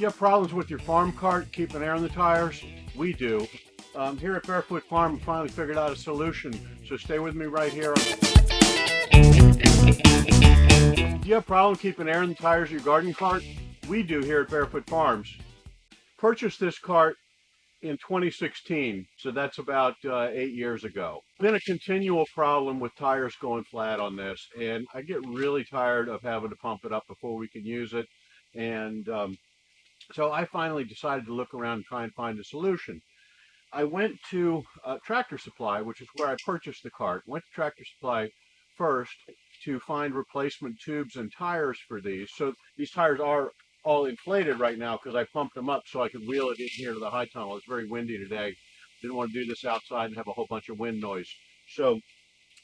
you have problems with your farm cart keeping air in the tires? We do. Here at Barefoot Farm, we finally figured out a solution. So stay with me right here. Do you have problems keeping air in the tires of your garden cart? We do here at Barefoot Farms. Purchased this cart in 2016, so that's about 8 years ago. Been a continual problem with tires going flat on this, and I get really tired of having to pump it up before we can use it. And so I finally decided to look around and try and find a solution. I went to Tractor Supply, which is where I purchased the cart. Went to Tractor Supply first to find replacement tubes and tires for these. So these tires are all inflated right now because I pumped them up so I could wheel it in here to the high tunnel. It's very windy today. Didn't want to do this outside and have a whole bunch of wind noise. So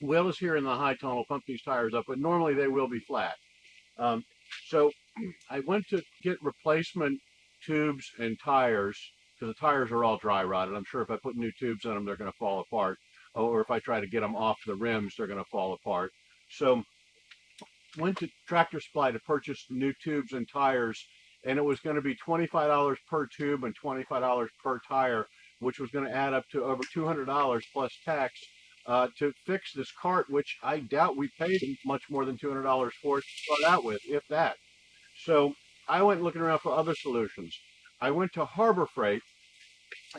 wheel is here in the high tunnel, pump these tires up, but normally they will be flat. So I went to get replacement tubes and tires because the tires are all dry rotted. I'm sure if I put new tubes in them, they're going to fall apart. Or if I try to get them off the rims, they're going to fall apart. So went to Tractor Supply to purchase new tubes and tires, and it was going to be $25 per tube and $25 per tire, which was going to add up to over $200 plus tax to fix this cart, which I doubt we paid much more than $200 for it to start out with, if that. So I went looking around for other solutions. I went to Harbor Freight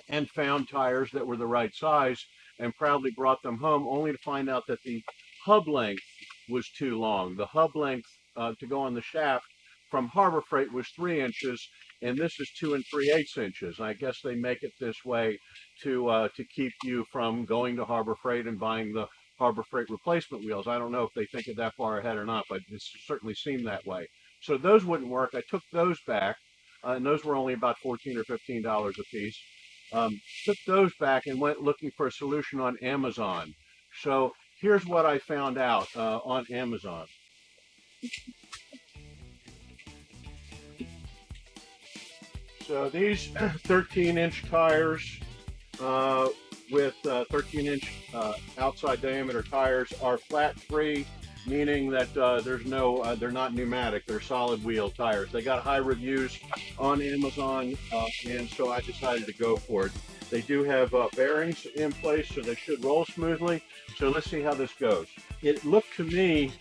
and found tires that were the right size and proudly brought them home, only to find out that the hub length was too long. The hub length to go on the shaft from Harbor Freight was 3 inches, and this is 2 3/8 inches. I guess they make it this way to keep you from going to Harbor Freight and buying the Harbor Freight replacement wheels. I don't know if they think it that far ahead or not, but it certainly seemed that way. So those wouldn't work. I took those back, and those were only about $14 or $15 a piece. Took those back and went looking for a solution on Amazon. So here's what I found out on Amazon. So these 13-inch tires with 13-inch outside diameter tires are flat-free, meaning that there's no, they're not pneumatic, they're solid wheel tires. They got high reviews on Amazon, and so I decided to go for it. They do have bearings in place, so they should roll smoothly. So let's see how this goes. It looked to me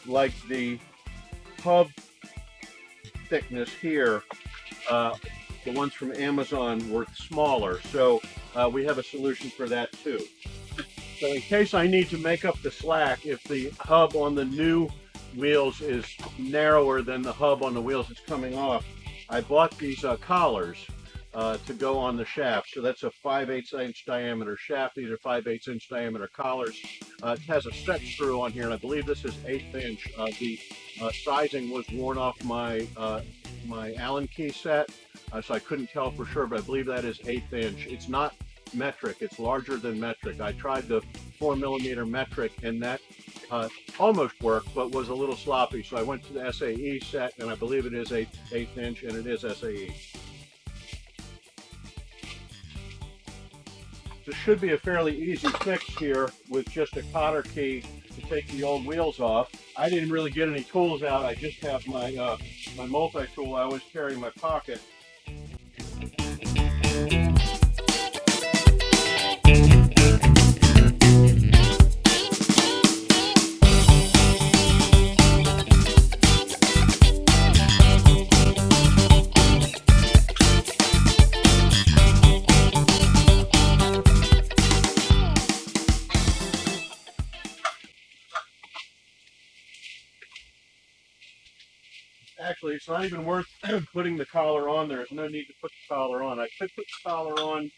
like the hub thickness here, the ones from Amazon were smaller, so we have a solution for that too. So in case I need to make up the slack, if the hub on the new wheels is narrower than the hub on the wheels that's coming off, I bought these collars to go on the shaft. So that's a 5/8 inch diameter shaft. These are 5/8 inch diameter collars. It has a set screw on here, and I believe this is 1/8 inch. The sizing was worn off my my Allen key set, so I couldn't tell for sure, but I believe that is 1/8 inch. It's not metric, it's larger than metric. I tried the 4mm metric, and that almost worked, but was a little sloppy. So I went to the SAE set, and I believe it is 1/8 inch, and it is SAE. This should be a fairly easy fix here with just a cotter key to take the old wheels off. I didn't really get any tools out. I just have my my multi-tool I always carry in my pocket. Actually, it's not even worth putting the collar on. There's no need to put the collar on. I could put the collar on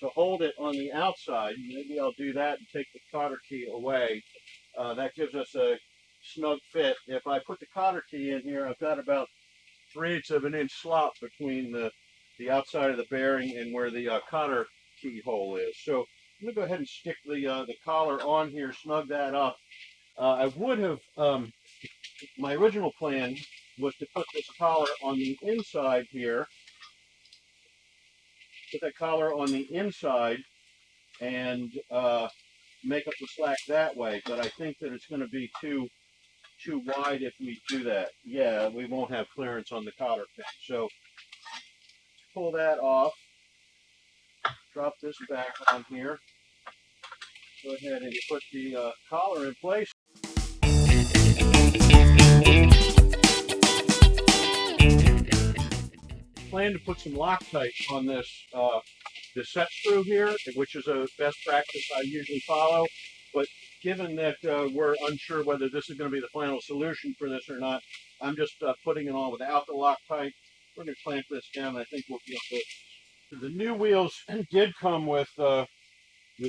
to hold it on the outside. Maybe I'll do that and take the cotter key away. That gives us a snug fit. If I put the cotter key in here, I've got about 3/8 of an inch slop between the outside of the bearing and where the cotter key hole is. So I'm going to go ahead and stick the collar on here, snug that up. I would have, my original plan was to put this collar on the inside here, put that collar on the inside and make up the slack that way, but I think that it's going to be too too wide if we do that. Yeah, we won't have clearance on the cotter pin. So pull that off, drop this back on here, go ahead and put the collar in place. Plan to put some Loctite on this set screw here, which is a best practice I usually follow. But given that we're unsure whether this is going to be the final solution for this or not, I'm just putting it on without the Loctite. We're going to clamp this down. I think we'll be able to. The new wheels did come with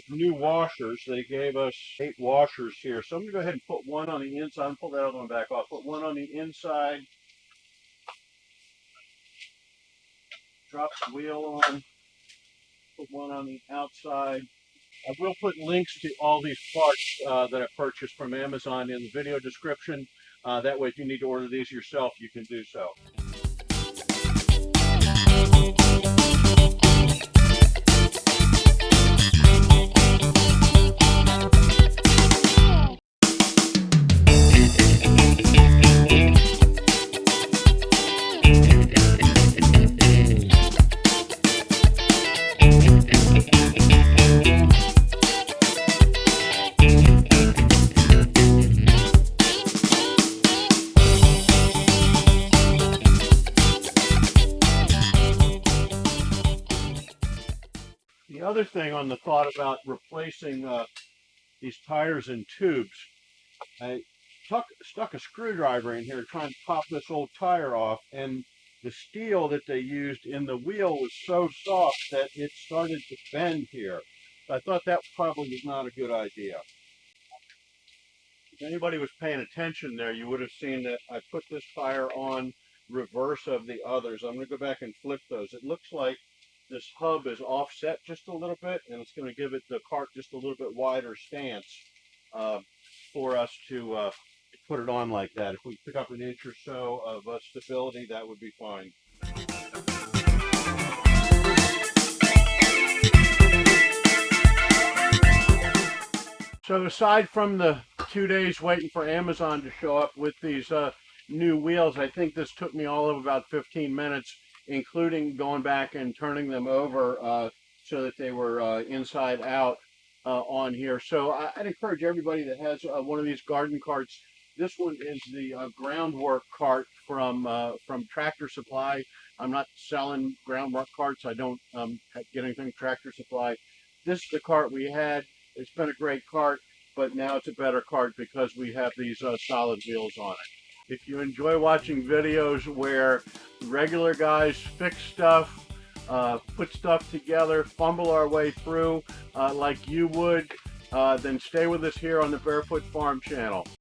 new washers. They gave us 8 washers here. So I'm going to go ahead and put one on the inside and pull that other one back off. Put one on the inside. Drop the wheel on. Put one on the outside. I will put links to all these parts that I purchased from Amazon in the video description. That way, if you need to order these yourself, you can do so. The other thing on the thought about replacing these tires in tubes, I stuck a screwdriver in here trying to pop this old tire off, and the steel that they used in the wheel was so soft that it started to bend here. So I thought that probably was not a good idea. If anybody was paying attention there, you would have seen that I put this tire on reverse of the others. I'm going to go back and flip those. It looks like this hub is offset just a little bit, and it's going to give the cart just a little bit wider stance for us to put it on like that. If we pick up an inch or so of stability, that would be fine. So aside from the 2 days waiting for Amazon to show up with these new wheels, I think this took me all of about 15 minutes, including going back and turning them over so that they were inside out on here. So I'd encourage everybody that has one of these garden carts. This one is the groundwork cart from Tractor Supply. I'm not selling groundwork carts. I don't get anything Tractor Supply. This is the cart we had. It's been a great cart, but now it's a better cart because we have these solid wheels on it. If you enjoy watching videos where regular guys fix stuff, put stuff together, fumble our way through like you would, then stay with us here on the Barefoot Farm channel.